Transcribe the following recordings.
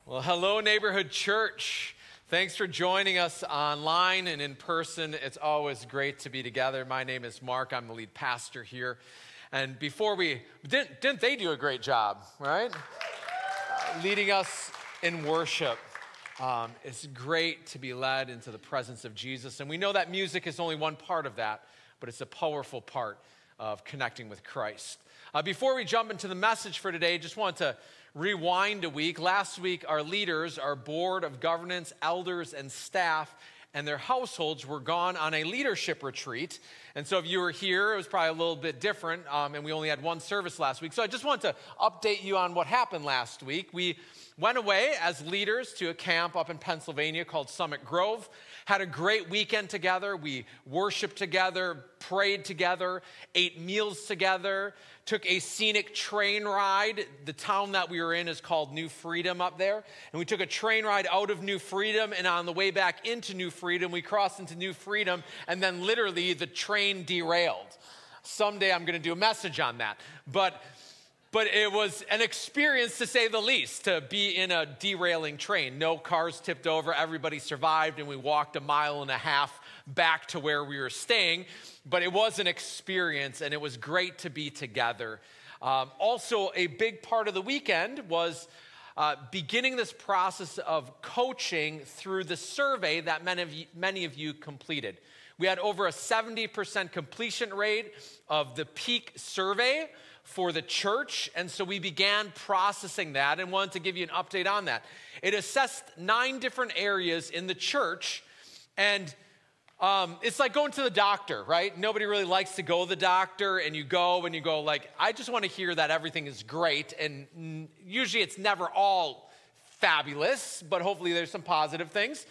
Well, hello, Neighborhood Church. Thanks for joining us online and in person. It's always great to be together. My name is Mark. I'm the lead pastor here. And before didn't they do a great job, right? Leading us in worship. It's great to be led into the presence of Jesus. And we know that music is only one part of that, but it's a powerful part of connecting with Christ. Before we jump into the message for today, just want to rewind a week. Last week, our leaders, our board of governance, elders, and staff, and their households were gone on a leadership retreat. And so if you were here, it was probably a little bit different, and we only had one service last week. So I just want to update you on what happened last week. We went away as leaders to a camp up in Pennsylvania called Summit Grove. Had a great weekend together. We worshiped together, prayed together, ate meals together, took a scenic train ride. The town that we were in is called New Freedom up there. And we took a train ride out of New Freedom, and on the way back into New Freedom, we crossed into New Freedom, and then literally the train derailed. Someday I'm going to do a message on that. But it was an experience, to say the least, to be in a derailing train. No cars tipped over, everybody survived, and we walked 1.5 miles back to where we were staying. But it was an experience, and it was great to be together. Also, a big part of the weekend was beginning this process of coaching through the survey that many of you completed. We had over a 70% completion rate of the peak survey for the church, and so we began processing that and wanted to give you an update on that. It assessed 9 different areas in the church, and it's like going to the doctor, right? Nobody really likes to go to the doctor, and you go like, I just want to hear that everything is great, and usually it's never all fabulous, but hopefully there's some positive things.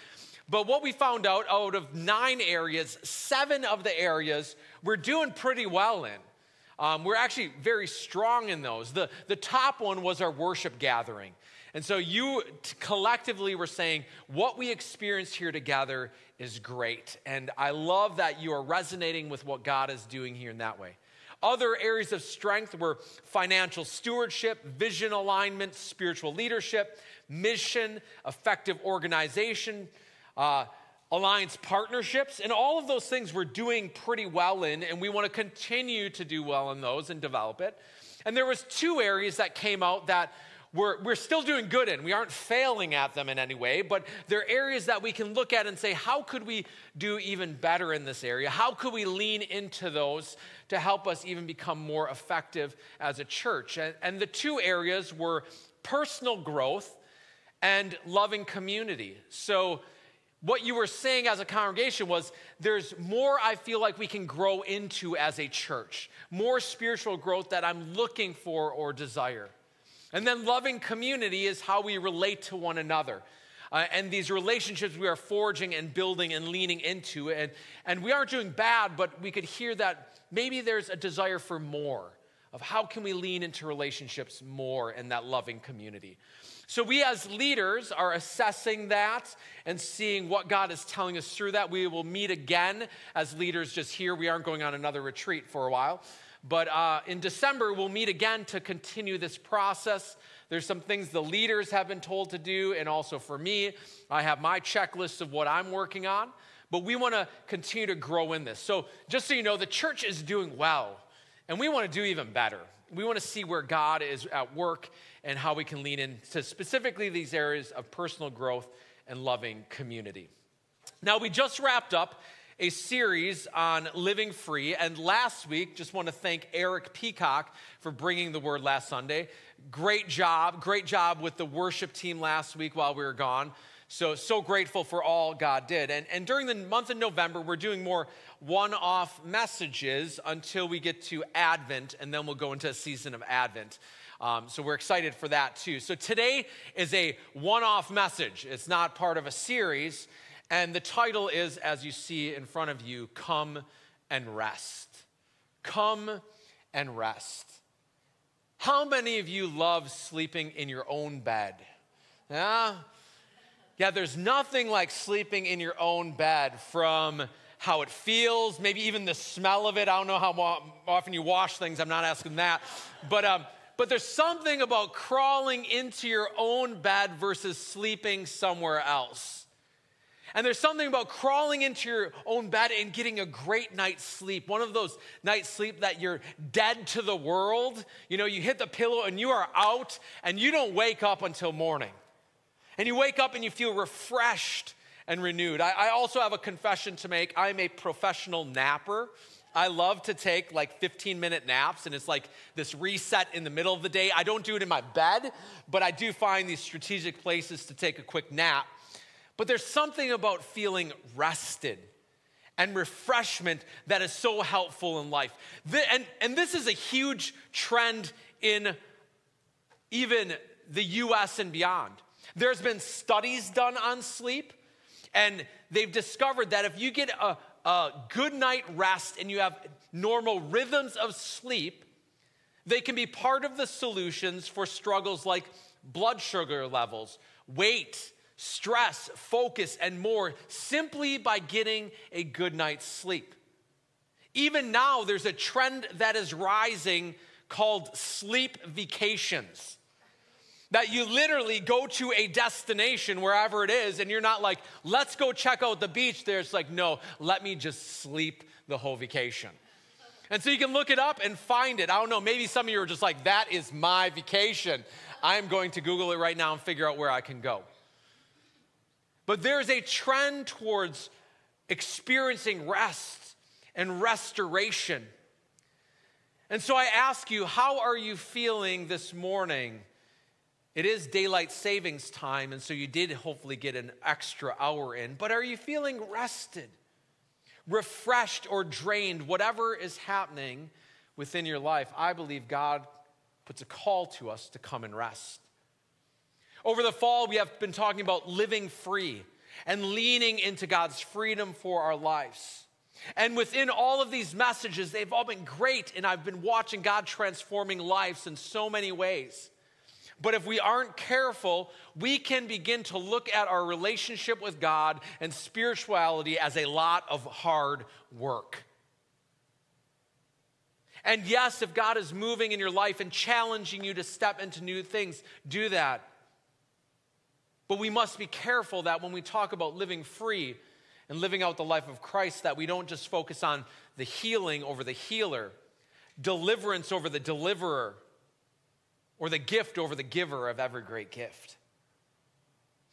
But what we found out of 9 areas, 7 of the areas we're doing pretty well in. We're actually very strong in those. The top one was our worship gathering. And so you collectively were saying, what we experience here together is great. And I love that you are resonating with what God is doing here in that way. Other areas of strength were financial stewardship, vision alignment, spiritual leadership, mission, effective organization, alliance partnerships, and all of those things we're doing pretty well in, and we want to continue to do well in those and develop it. And there was 2 areas that came out that we're still doing good in. We aren't failing at them in any way, but they're areas that we can look at and say, how could we do even better in this area? How could we lean into those to help us even become more effective as a church? And the 2 areas were personal growth and loving community. So what you were saying as a congregation was there's more I feel like we can grow into as a church, more spiritual growth that I'm looking for or desire. And then loving community is how we relate to one another. And these relationships we are forging and building and leaning into. And we aren't doing bad, but we could hear that maybe there's a desire for more of how can we lean into relationships more in that loving community. So we as leaders are assessing that and seeing what God is telling us through that. We will meet again as leaders just here. We aren't going on another retreat for a while. But in December, we'll meet again to continue this process. There's some things the leaders have been told to do, and also for me, I have my checklist of what I'm working on. But we want to continue to grow in this. So just so you know, the church is doing well, and we want to do even better. We want to see where God is at work and how we can lean into specifically these areas of personal growth and loving community. Now, we just wrapped up a series on living free, and last week, just want to thank Eric Peacock for bringing the word last Sunday. Great job with the worship team last week while we were gone. So grateful for all God did. And during the month of November, we're doing more one-off messages until we get to Advent, and then we'll go into a season of Advent. So we're excited for that too. So today is a one-off message. It's not part of a series. And the title is, as you see in front of you, Come and Rest. Come and rest. How many of you love sleeping in your own bed? Yeah, there's nothing like sleeping in your own bed, from how it feels, maybe even the smell of it. I don't know how often you wash things. I'm not asking that. But but there's something about crawling into your own bed versus sleeping somewhere else. And there's something about crawling into your own bed and getting a great night's sleep. One of those nights sleep that you're dead to the world. You know, you hit the pillow and you are out and you don't wake up until morning. And you wake up and you feel refreshed and renewed. I also have a confession to make. I'm a professional napper. I love to take like 15-minute naps, and it's like this reset in the middle of the day. I don't do it in my bed, but I do find these strategic places to take a quick nap. But there's something about feeling rested and refreshment that is so helpful in life. And this is a huge trend in even the US and beyond. There's been studies done on sleep, and they've discovered that if you get a good night rest and you have normal rhythms of sleep, they can be part of the solutions for struggles like blood sugar levels, weight, stress, focus, and more, simply by getting a good night's sleep. Even now, there's a trend that is rising called sleep vacations. That you literally go to a destination, wherever it is, and you're not like, let's go check out the beach there. It's like, no, let me just sleep the whole vacation. And so you can look it up and find it. I don't know, maybe some of you are just like, that is my vacation. I'm going to Google it right now and figure out where I can go. But there's a trend towards experiencing rest and restoration. And so I ask you, how are you feeling this morning? It is daylight savings time, and so you did hopefully get an extra hour in, but are you feeling rested, refreshed, or drained? Whatever is happening within your life, I believe God puts a call to us to come and rest. Over the fall, we have been talking about living free and leaning into God's freedom for our lives. And within all of these messages, they've all been great, and I've been watching God transforming lives in so many ways. But if we aren't careful, we can begin to look at our relationship with God and spirituality as a lot of hard work. And yes, if God is moving in your life and challenging you to step into new things, do that. But we must be careful that when we talk about living free and living out the life of Christ, that we don't just focus on the healing over the healer, deliverance over the deliverer, or the gift over the giver of every great gift.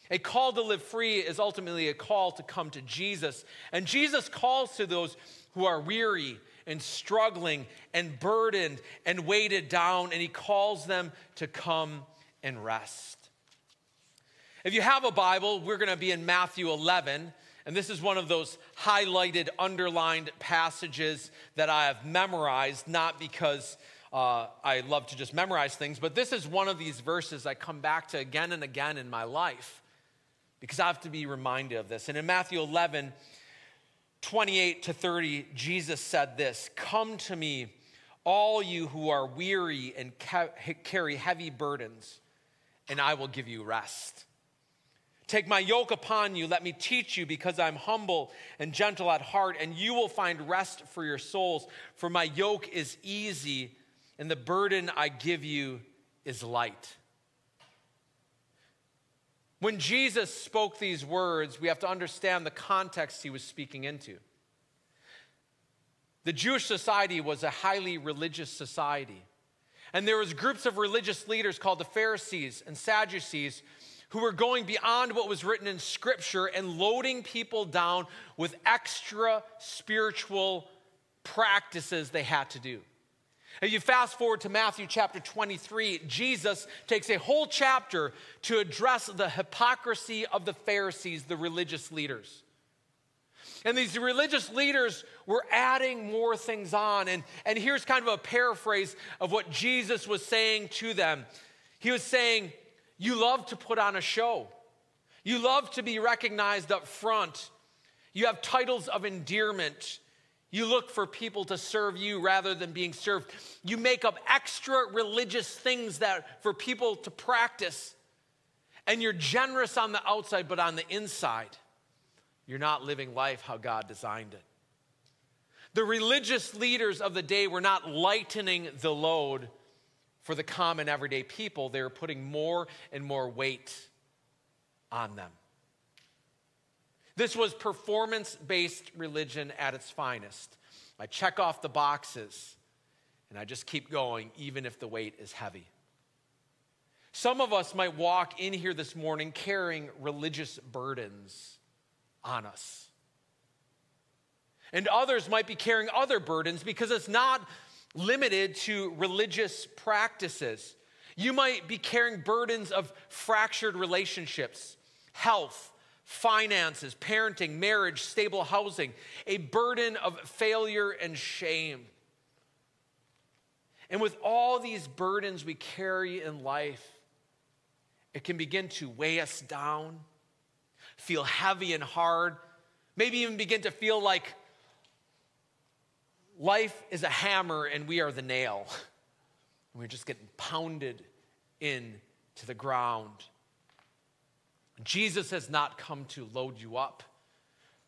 A call to live free is ultimately a call to come to Jesus. And Jesus calls to those who are weary and struggling and burdened and weighted down, and he calls them to come and rest. If you have a Bible, we're going to be in Matthew 11, and this is one of those highlighted, underlined passages that I have memorized, not because I love to just memorize things, but this is one of these verses I come back to again and again in my life because I have to be reminded of this. And in Matthew 11, 28 to 30, Jesus said this, "Come to me, all you who are weary and carry heavy burdens, and I will give you rest. Take my yoke upon you, let me teach you, because I'm humble and gentle at heart, and you will find rest for your souls. For my yoke is easy, and the burden I give you is light." When Jesus spoke these words, we have to understand the context he was speaking into. The Jewish society was a highly religious society. And there was groups of religious leaders called the Pharisees and Sadducees who were going beyond what was written in Scripture and loading people down with extra spiritual practices they had to do. If you fast forward to Matthew chapter 23, Jesus takes a whole chapter to address the hypocrisy of the Pharisees, the religious leaders. And these religious leaders were adding more things on. And here's kind of a paraphrase of what Jesus was saying to them. He was saying, you love to put on a show. You love to be recognized up front. You have titles of endearment. You look for people to serve you rather than being served. You make up extra religious things that for people to practice. And you're generous on the outside, but on the inside, you're not living life how God designed it. The religious leaders of the day were not lightening the load for the common everyday people, they were putting more and more weight on them. This was performance-based religion at its finest. I check off the boxes, and I just keep going, even if the weight is heavy. Some of us might walk in here this morning carrying religious burdens on us. And others might be carrying other burdens because it's not limited to religious practices. You might be carrying burdens of fractured relationships, health, finances, parenting, marriage, stable housing, a burden of failure and shame. And with all these burdens we carry in life, it can begin to weigh us down, feel heavy and hard, maybe even begin to feel like life is a hammer and we are the nail. We're just getting pounded into the ground. Jesus has not come to load you up,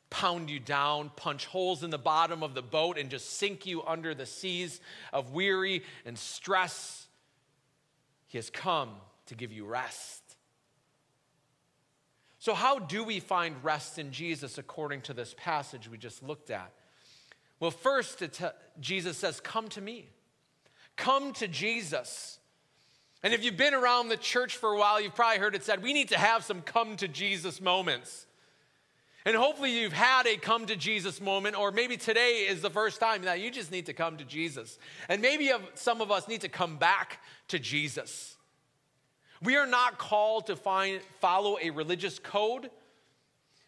pound you down, punch holes in the bottom of the boat, and just sink you under the seas of weary and stress. He has come to give you rest. So how do we find rest in Jesus according to this passage we just looked at? Well, first, Jesus says, come to me. Come to Jesus. And if you've been around the church for a while, you've probably heard it said, we need to have some come to Jesus moments. And hopefully you've had a come to Jesus moment, or maybe today is the first time that you just need to come to Jesus. And maybe some of us need to come back to Jesus. We are not called to follow a religious code,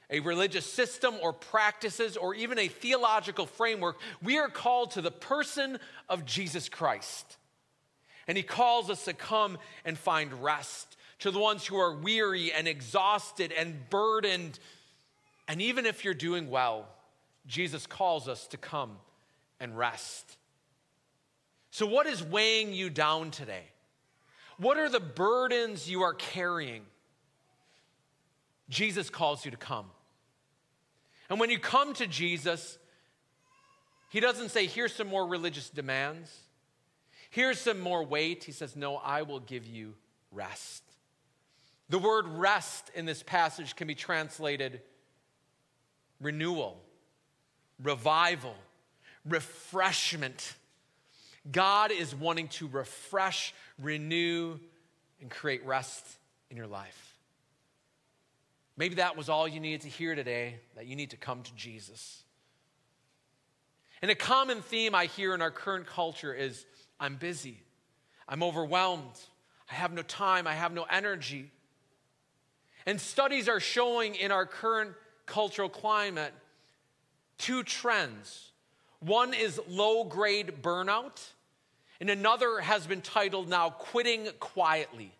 a religious system or practices, or even a theological framework. We are called to the person of Jesus Christ. And he calls us to come and find rest, to the ones who are weary and exhausted and burdened. And even if you're doing well, Jesus calls us to come and rest. So what is weighing you down today? What are the burdens you are carrying? Jesus calls you to come. And when you come to Jesus, he doesn't say, here's some more religious demands. Here's some more weight. He says, no, I will give you rest. The word rest in this passage can be translated renewal, revival, refreshment. God is wanting to refresh, renew, and create rest in your life. Maybe that was all you needed to hear today, that you need to come to Jesus. And a common theme I hear in our current culture is, I'm busy, I'm overwhelmed, I have no time, I have no energy. And studies are showing in our current cultural climate two trends. One is low-grade burnout, and another has been titled now quitting quietly.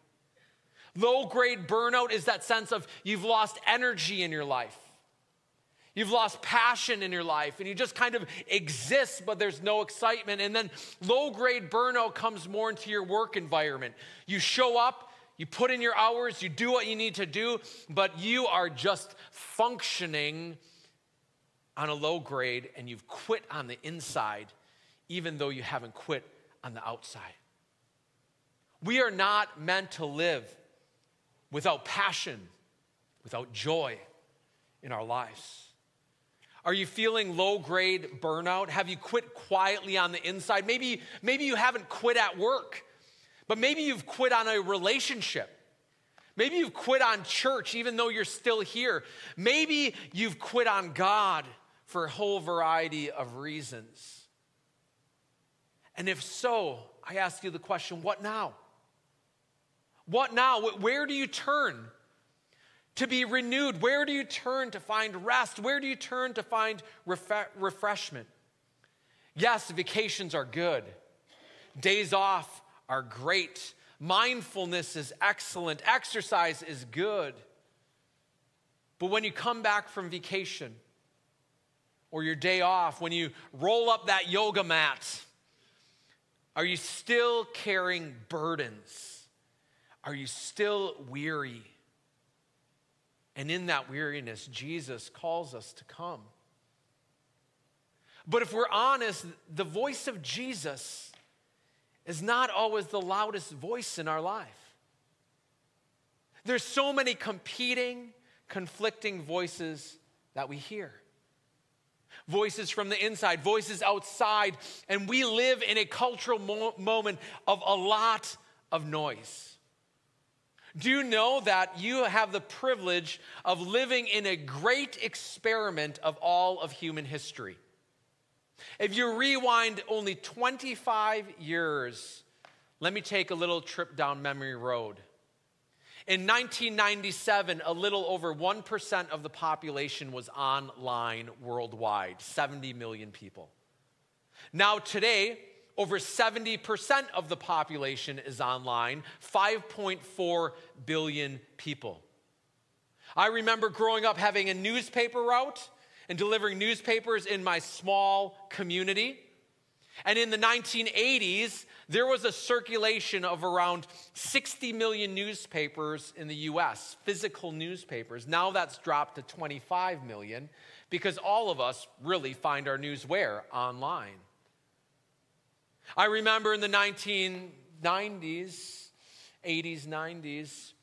Low-grade burnout is that sense of you've lost energy in your life. You've lost passion in your life, and you just kind of exist, but there's no excitement. And then low-grade burnout comes more into your work environment. You show up, you put in your hours, you do what you need to do, but you are just functioning on a low grade, and you've quit on the inside, even though you haven't quit on the outside. We are not meant to live without passion, without joy in our lives. Are you feeling low-grade burnout? Have you quit quietly on the inside? Maybe you haven't quit at work, but maybe you've quit on a relationship. Maybe you've quit on church even though you're still here. Maybe you've quit on God for a whole variety of reasons. And if so, I ask you the question, what now? What now? Where do you turn to be renewed? Where do you turn to find rest? Where do you turn to find refreshment? Yes, vacations are good. Days off are great. Mindfulness is excellent. Exercise is good. But when you come back from vacation or your day off, when you roll up that yoga mat, are you still carrying burdens? Are you still weary? And in that weariness, Jesus calls us to come. But if we're honest, the voice of Jesus is not always the loudest voice in our life. There's so many competing, conflicting voices that we hear. Voices from the inside, voices outside, and we live in a cultural moment of a lot of noise. Do you know that you have the privilege of living in a great experiment of all of human history? If you rewind only 25 years, let me take a little trip down memory road. In 1997, a little over 1% of the population was online worldwide, 70 million people. Now today, over 70% of the population is online, 5.4 billion people. I remember growing up having a newspaper route and delivering newspapers in my small community. And in the 1980s, there was a circulation of around 60 million newspapers in the US, physical newspapers. Now that's dropped to 25 million because all of us really find our news where? Online. I remember in the 1990s, 80s, 90s,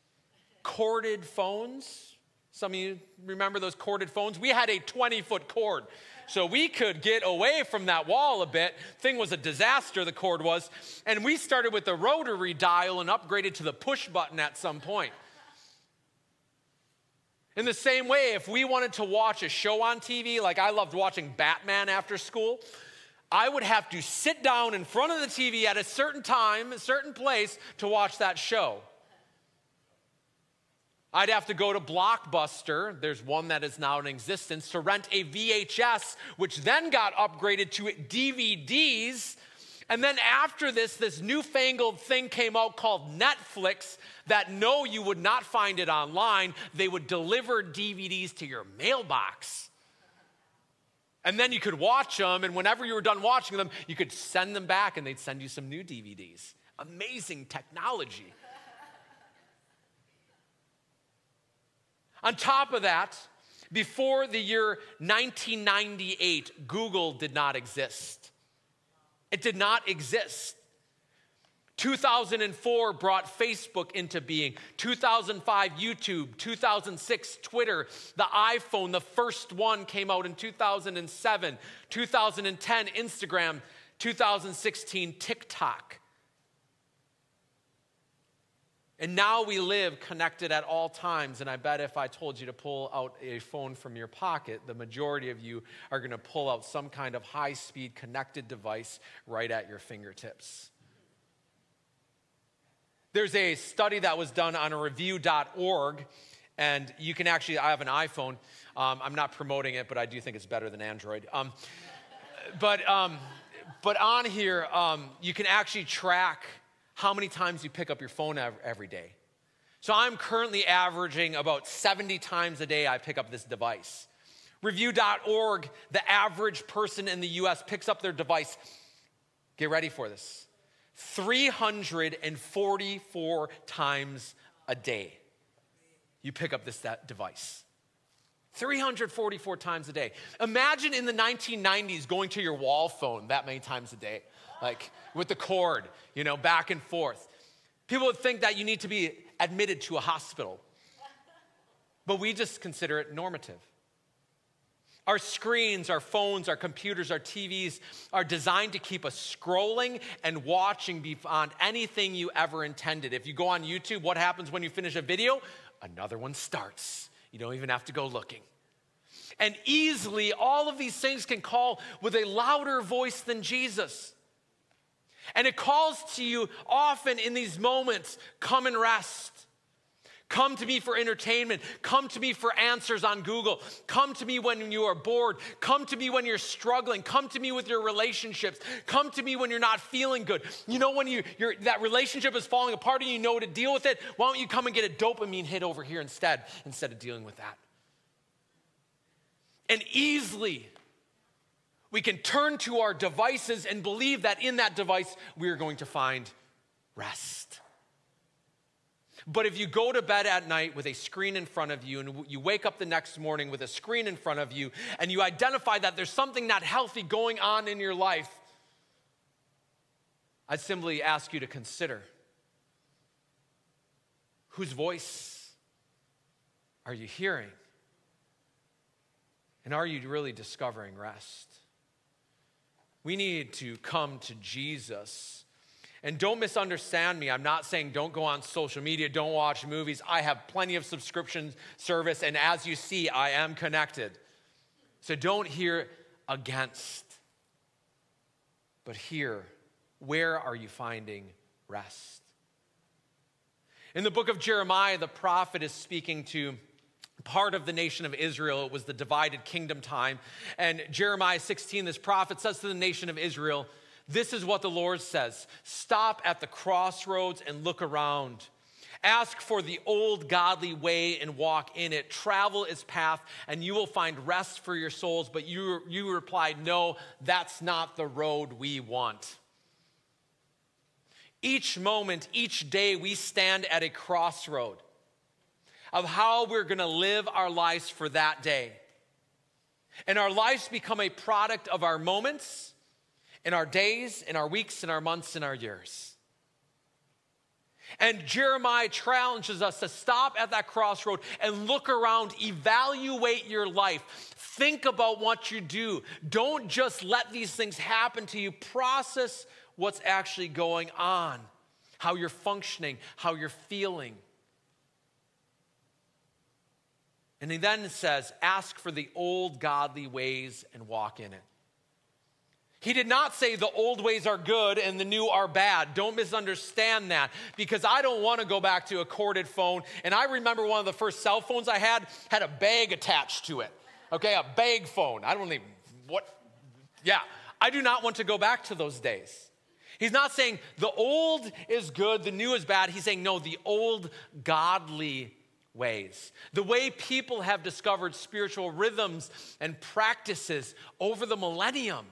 corded phones. Some of you remember those corded phones? We had a 20-foot cord. So we could get away from that wall a bit. Thing was a disaster, the cord was. And we started with the rotary dial and upgraded to the push button at some point. In the same way, if we wanted to watch a show on TV, like I loved watching Batman after school, I would have to sit down in front of the TV at a certain time, a certain place to watch that show. I'd have to go to Blockbuster, there's one that is now in existence, to rent a VHS, which then got upgraded to DVDs. And then after this newfangled thing came out called Netflix that no, you would not find it online. They would deliver DVDs to your mailbox. And then you could watch them, and whenever you were done watching them, you could send them back and they'd send you some new DVDs. Amazing technology. On top of that, before the year 1998, Google did not exist. It did not exist. 2004 brought Facebook into being. 2005, YouTube. 2006, Twitter. The iPhone, the first one, came out in 2007. 2010, Instagram. 2016, TikTok. And now we live connected at all times, and I bet if I told you to pull out a phone from your pocket, the majority of you are going to pull out some kind of high-speed connected device right at your fingertips. There's a study that was done on a review.org, and you can actually, I have an iPhone. I'm not promoting it, but I do think it's better than Android. But on here, you can actually track how many times you pick up your phone every day. So I'm currently averaging about 70 times a day I pick up this device. Review.org, the average person in the US picks up their device, get ready for this, 344 times a day. You pick up that device. 344 times a day. Imagine in the 1990s going to your wall phone that many times a day. Like with the cord, back and forth. People would think that you need to be admitted to a hospital. But we just consider it normative. Our screens, our phones, our computers, our TVs are designed to keep us scrolling and watching beyond anything you ever intended. If you go on YouTube, what happens when you finish a video? Another one starts. You don't even have to go looking. And easily, all of these things can call with a louder voice than Jesus. And it calls to you often in these moments, come and rest. Come to me for entertainment. Come to me for answers on Google. Come to me when you are bored. Come to me when you're struggling. Come to me with your relationships. Come to me when you're not feeling good. When that relationship is falling apart and you know to deal with it, why don't you come and get a dopamine hit over here instead of dealing with that? And easily, we can turn to our devices and believe that in that device, we are going to find rest. But if you go to bed at night with a screen in front of you and you wake up the next morning with a screen in front of you and you identify that there's something not healthy going on in your life, I'd simply ask you to consider, whose voice are you hearing? And are you really discovering rest? We need to come to Jesus. And don't misunderstand me. I'm not saying don't go on social media, don't watch movies. I have plenty of subscription service, and as you see, I am connected. So don't hear against, but hear, where are you finding rest? In the book of Jeremiah, the prophet is speaking to part of the nation of Israel. It was the divided kingdom time. And Jeremiah 16, this prophet says to the nation of Israel, this is what the Lord says: stop at the crossroads and look around. Ask for the old godly way and walk in it. Travel its path and you will find rest for your souls. But you replied, no, that's not the road we want. Each moment, each day, we stand at a crossroad of how we're going to live our lives for that day. And our lives become a product of our moments, in our days, in our weeks, in our months, in our years. And Jeremiah challenges us to stop at that crossroad and look around, evaluate your life. Think about what you do. Don't just let these things happen to you. Process what's actually going on, how you're functioning, how you're feeling. And he then says, ask for the old godly ways and walk in it. He did not say the old ways are good and the new are bad. Don't misunderstand that, because I don't want to go back to a corded phone. And I remember one of the first cell phones I had a bag attached to it. Okay, a bag phone. I don't even, I do not want to go back to those days. He's not saying the old is good, the new is bad. He's saying, no, the old godly ways. The way people have discovered spiritual rhythms and practices over the millennium.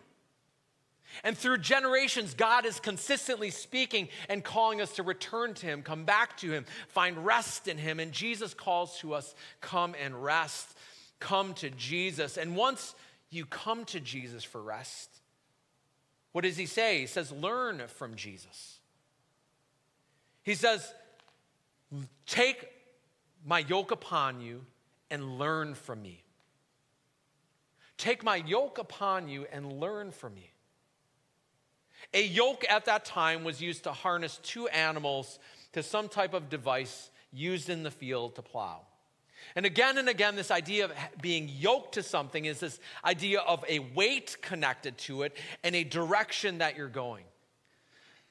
And through generations, God is consistently speaking and calling us to return to him, come back to him, find rest in him. And Jesus calls to us, come and rest, come to Jesus. And once you come to Jesus for rest, what does he say? He says, learn from Jesus. He says, take my yoke upon you and learn from me. Take my yoke upon you and learn from me. A yoke at that time was used to harness two animals to some type of device used in the field to plow. And again, this idea of being yoked to something is this idea of a weight connected to it and a direction that you're going.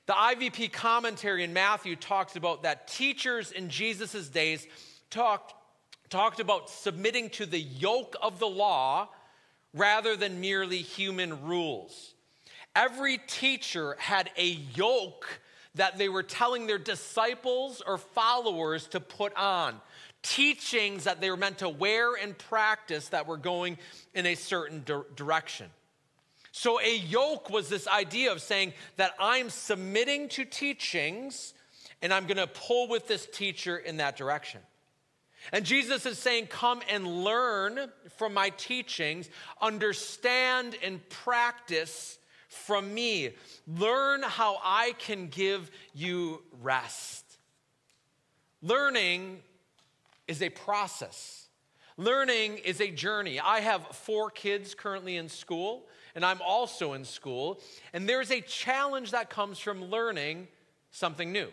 The IVP commentary in Matthew talks about that teachers in Jesus' days talked about submitting to the yoke of the law rather than merely human rules. Every teacher had a yoke that they were telling their disciples or followers to put on. Teachings that they were meant to wear and practice that were going in a certain direction. So a yoke was this idea of saying that I'm submitting to teachings and I'm going to pull with this teacher in that direction. And Jesus is saying, come and learn from my teachings, understand and practice from me. Learn how I can give you rest. Learning is a process. Learning is a journey. I have 4 kids currently in school, and I'm also in school, and there's a challenge that comes from learning something new.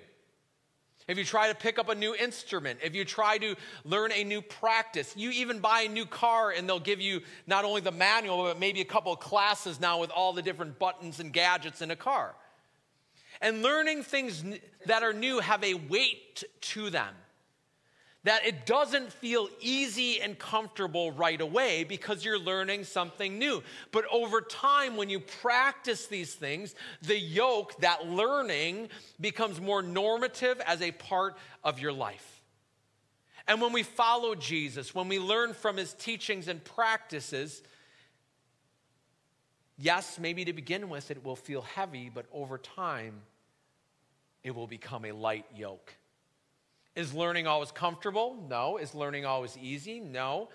If you try to pick up a new instrument, if you try to learn a new practice, you even buy a new car and they'll give you not only the manual, but maybe a couple of classes now with all the different buttons and gadgets in a car. And learning things that are new have a weight to them. That it doesn't feel easy and comfortable right away because you're learning something new. But over time, when you practice these things, the yoke, that learning, becomes more normative as a part of your life. And when we follow Jesus, when we learn from his teachings and practices, yes, maybe to begin with it will feel heavy, but over time, it will become a light yoke. Is learning always comfortable? No. Is learning always easy? No.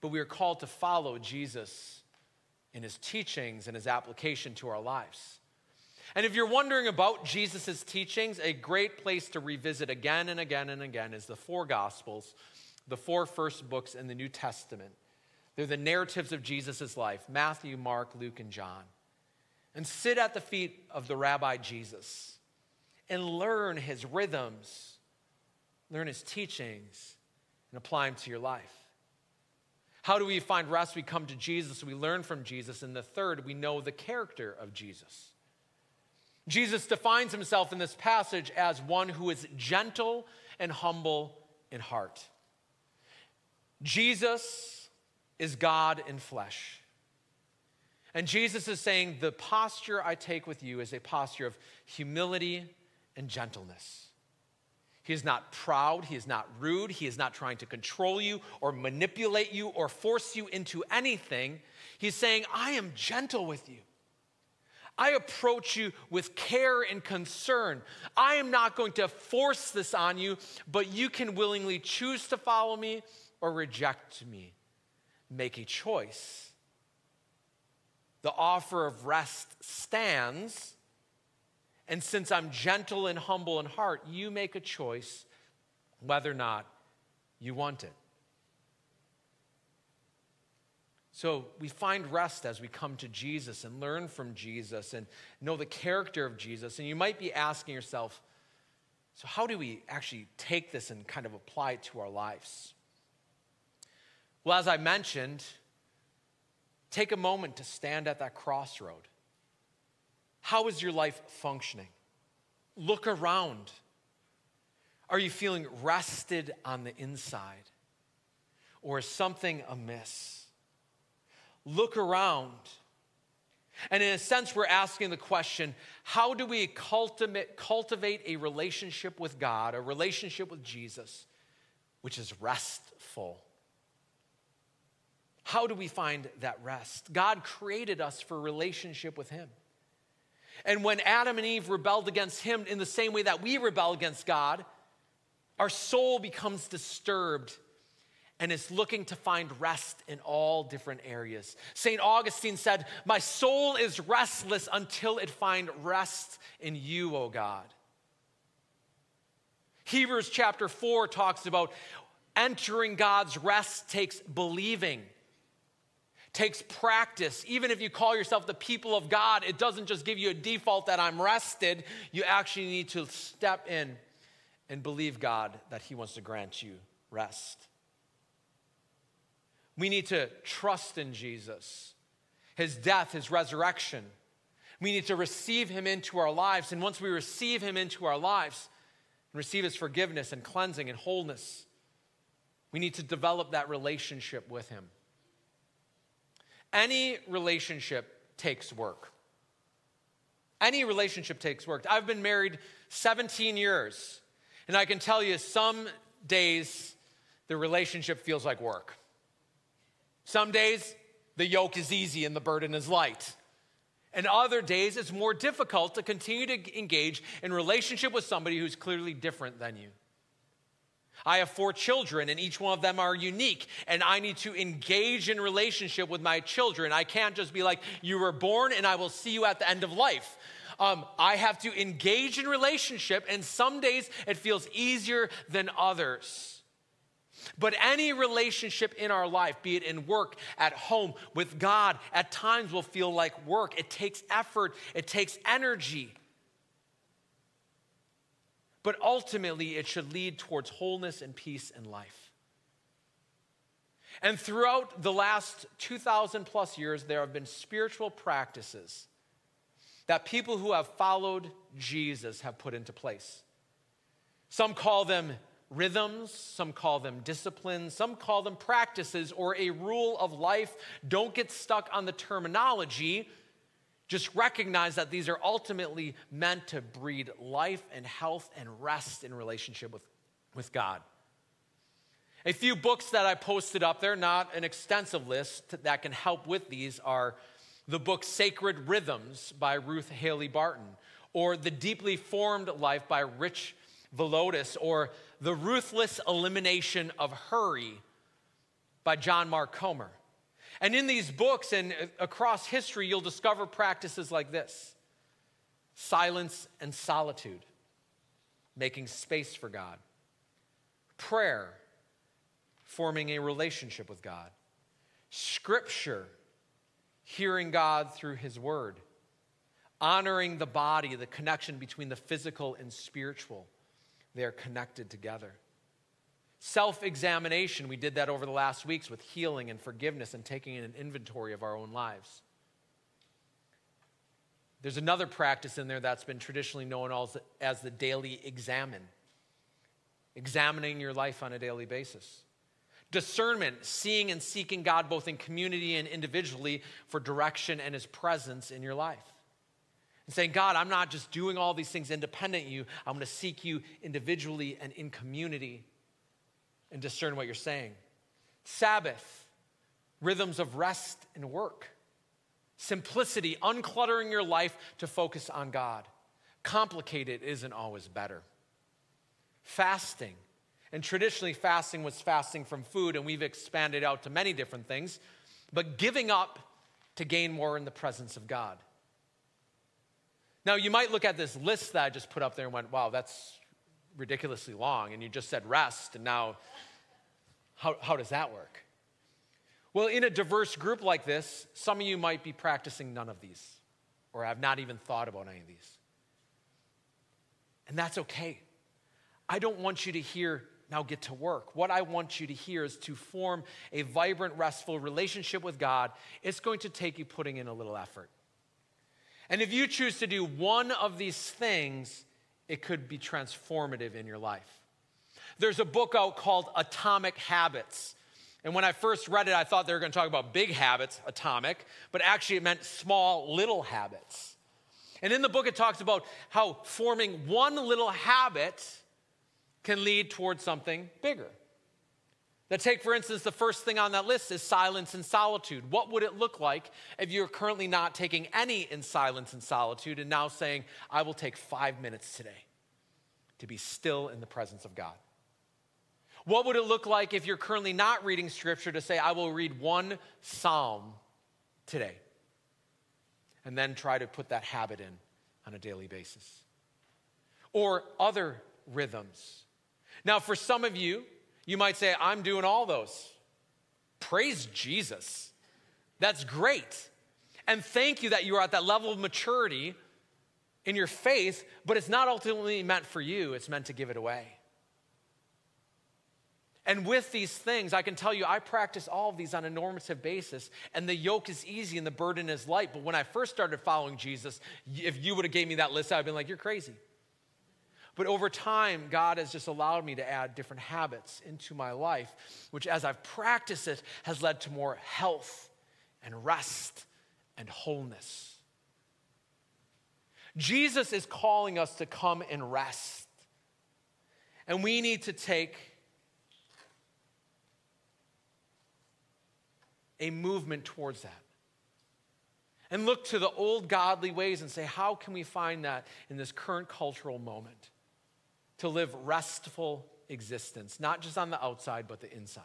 But we are called to follow Jesus in his teachings and his application to our lives. And if you're wondering about Jesus' teachings, a great place to revisit again and again and again is the four Gospels, the four first books in the New Testament. They're the narratives of Jesus' life: Matthew, Mark, Luke, and John. And sit at the feet of the Rabbi Jesus and learn his rhythms, learn his teachings, and apply them to your life. How do we find rest? We come to Jesus, we learn from Jesus. And the third, we know the character of Jesus. Jesus defines himself in this passage as one who is gentle and humble in heart. Jesus is God in flesh. And Jesus is saying, the posture I take with you is a posture of humility and gentleness. He is not proud, he is not rude, he is not trying to control you or manipulate you or force you into anything. He's saying, I am gentle with you. I approach you with care and concern. I am not going to force this on you, but you can willingly choose to follow me or reject me. Make a choice. The offer of rest stands, and since I'm gentle and humble in heart, you make a choice whether or not you want it. So we find rest as we come to Jesus and learn from Jesus and know the character of Jesus. And you might be asking yourself, so how do we actually take this and kind of apply it to our lives? Well, as I mentioned, take a moment to stand at that crossroad. How is your life functioning? Look around. Are you feeling rested on the inside? Or is something amiss? Look around. And in a sense, we're asking the question, how do we cultivate a relationship with God, a relationship with Jesus, which is restful? How do we find that rest? God created us for a relationship with him. And when Adam and Eve rebelled against him in the same way that we rebel against God, our soul becomes disturbed and is looking to find rest in all different areas. St. Augustine said, my soul is restless until it find rest in you, O God. Hebrews chapter 4 talks about entering God's rest takes believing, takes practice. Even if you call yourself the people of God, it doesn't just give you a default that I'm rested. You actually need to step in and believe God that he wants to grant you rest. We need to trust in Jesus, his death, his resurrection. We need to receive him into our lives. And once we receive him into our lives and receive his forgiveness and cleansing and wholeness, we need to develop that relationship with him. Any relationship takes work. Any relationship takes work. I've been married 17 years, and I can tell you some days the relationship feels like work. Some days the yoke is easy and the burden is light. And other days it's more difficult to continue to engage in relationship with somebody who's clearly different than you. I have 4 children, and each one of them are unique, and I need to engage in relationship with my children. I can't just be like, you were born and I will see you at the end of life. I have to engage in relationship, and some days it feels easier than others. But any relationship in our life, be it in work, at home, with God, at times will feel like work. It takes effort, it takes energy. But ultimately, it should lead towards wholeness and peace in life. And throughout the last 2,000 plus years, there have been spiritual practices that people who have followed Jesus have put into place. Some call them rhythms, some call them disciplines, some call them practices or a rule of life. Don't get stuck on the terminology. Just recognize that these are ultimately meant to breed life and health and rest in relationship with God. A few books that I posted up there, not an extensive list, that can help with these are the book Sacred Rhythms by Ruth Haley Barton, or The Deeply Formed Life by Rich Villodas, or The Ruthless Elimination of Hurry by John Mark Comer. And in these books and across history, you'll discover practices like this. Silence and solitude, making space for God. Prayer, forming a relationship with God. Scripture, hearing God through his word. Honoring the body, the connection between the physical and spiritual. They are connected together. Self-examination, we did that over the last weeks with healing and forgiveness and taking an inventory of our own lives. There's another practice in there that's been traditionally known as the daily examine. Examining your life on a daily basis. Discernment, seeing and seeking God both in community and individually for direction and his presence in your life. And saying, God, I'm not just doing all these things independent of you. I'm going to seek you individually and in community and discern what you're saying. Sabbath, rhythms of rest and work. Simplicity, uncluttering your life to focus on God. Complicated isn't always better. Fasting. And traditionally, fasting was fasting from food, and we've expanded out to many different things. But giving up to gain more in the presence of God. Now, you might look at this list that I just put up there and went, wow, that's ridiculously long. And you just said rest, and now how does that work? Well, in a diverse group like this, some of you might be practicing none of these or have not even thought about any of these. And that's okay. I don't want you to hear, now get to work. What I want you to hear is to form a vibrant, restful relationship with God. It's going to take you putting in a little effort. And if you choose to do one of these things, it could be transformative in your life. There's a book out called Atomic Habits. And when I first read it, I thought they were going to talk about big habits, atomic, but actually it meant small, little habits. And in the book, it talks about how forming one little habit can lead towards something bigger. Now, take, for instance, the first thing on that list is silence and solitude. What would it look like if you're currently not taking any in silence and solitude and now saying, I will take 5 minutes today to be still in the presence of God? What would it look like if you're currently not reading Scripture to say, I will read one psalm today, and then try to put that habit in on a daily basis? Or other rhythms. Now, for some of you, you might say, I'm doing all those. Praise Jesus. That's great. And thank you that you are at that level of maturity in your faith, but it's not ultimately meant for you. It's meant to give it away. And with these things, I can tell you, I practice all of these on a normative basis, and the yoke is easy and the burden is light. But when I first started following Jesus, if you would have gave me that list, I would have been like, you're crazy. But over time, God has just allowed me to add different habits into my life, which as I've practiced it, has led to more health and rest and wholeness. Jesus is calling us to come and rest. And we need to take a movement towards that. And look to the old godly ways and say, how can we find that in this current cultural moment? To live restful existence, not just on the outside, but the inside.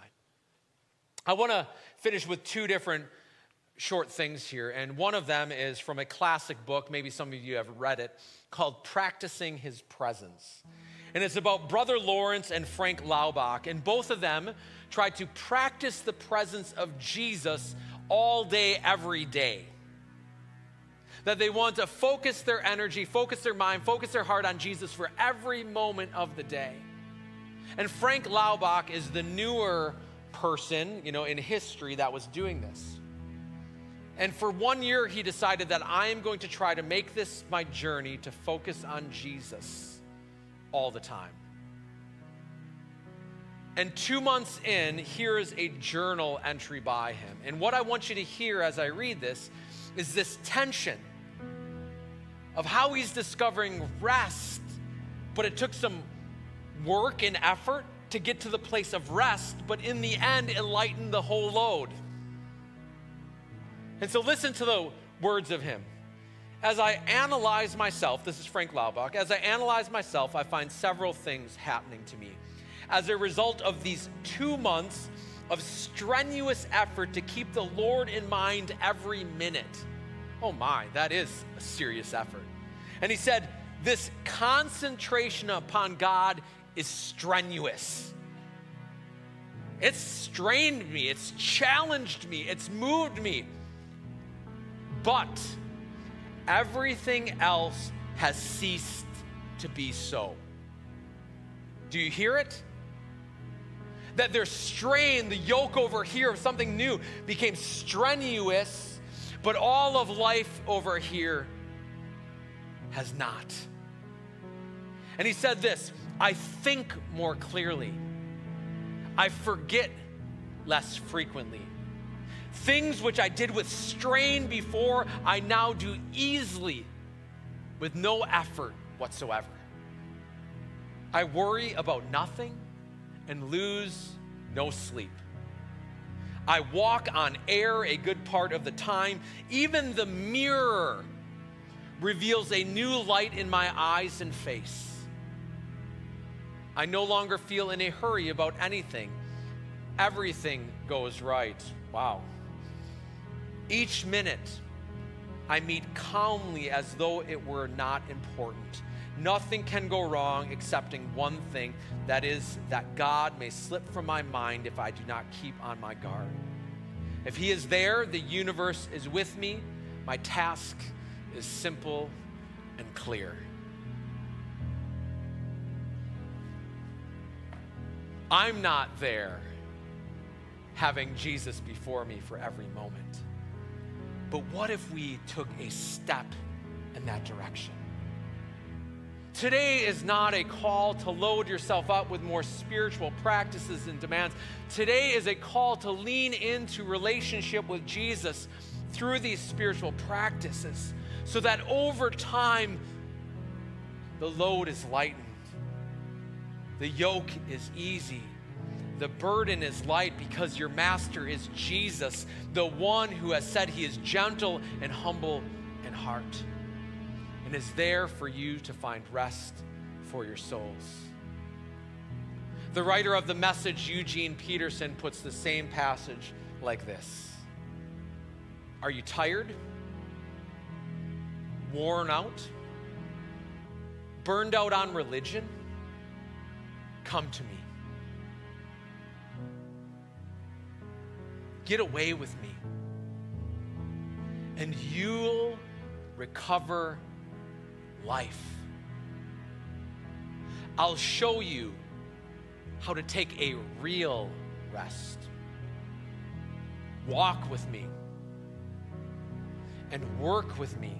I want to finish with two different short things here. And one of them is from a classic book, maybe some of you have read it, called Practicing His Presence. And it's about Brother Lawrence and Frank Laubach. And both of them tried to practice the presence of Jesus all day, every day. That they want to focus their energy, focus their mind, focus their heart on Jesus for every moment of the day. And Frank Laubach is the newer person, in history that was doing this. And for 1 year, he decided that I am going to try to make this my journey to focus on Jesus all the time. And 2 months in, here is a journal entry by him. And what I want you to hear as I read this is this tension of how he's discovering rest, but it took some work and effort to get to the place of rest, but in the end, it lightened the whole load. And so listen to the words of him. As I analyze myself, this is Frank Laubach, as I analyze myself, I find several things happening to me. As a result of these 2 months of strenuous effort to keep the Lord in mind every minute. Oh my, that is a serious effort. And he said, this concentration upon God is strenuous. It's strained me, it's challenged me, it's moved me. But everything else has ceased to be so. Do you hear it? That there's strain, the yoke over here of something new became strenuous, but all of life over here has not. And he said this, I think more clearly. I forget less frequently. Things which I did with strain before, I now do easily with no effort whatsoever. I worry about nothing and lose no sleep. I walk on air a good part of the time. Even the mirror reveals a new light in my eyes and face. I no longer feel in a hurry about anything. Everything goes right. Wow. Each minute, I meet calmly as though it were not important. Nothing can go wrong excepting one thing, that is, that God may slip from my mind if I do not keep on my guard. If he is there, the universe is with me. My task is simple and clear. I'm not there having Jesus before me for every moment. But what if we took a step in that direction? Today is not a call to load yourself up with more spiritual practices and demands. Today is a call to lean into relationship with Jesus through these spiritual practices so that over time, the load is lightened. The yoke is easy. The burden is light because your master is Jesus, the one who has said he is gentle and humble in heart and is there for you to find rest for your souls. The writer of the Message, Eugene Peterson, puts the same passage like this. Are you tired? Worn out? Burned out on religion? Come to me. Get away with me, and you'll recover life. I'll show you how to take a real rest. Walk with me and work with me.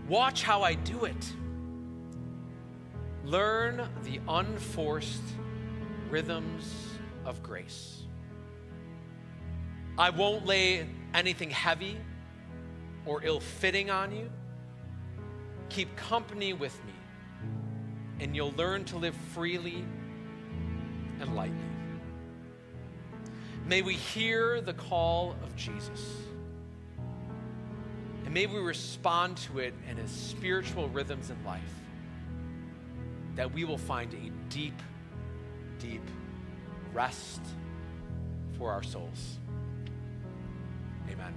Watch how I do it. Learn the unforced rhythms of grace. I won't lay anything heavy or ill-fitting on you. Keep company with me, and you'll learn to live freely and lightly. May we hear the call of Jesus, and may we respond to it in his spiritual rhythms in life, that we will find a deep, deep rest for our souls. Amen.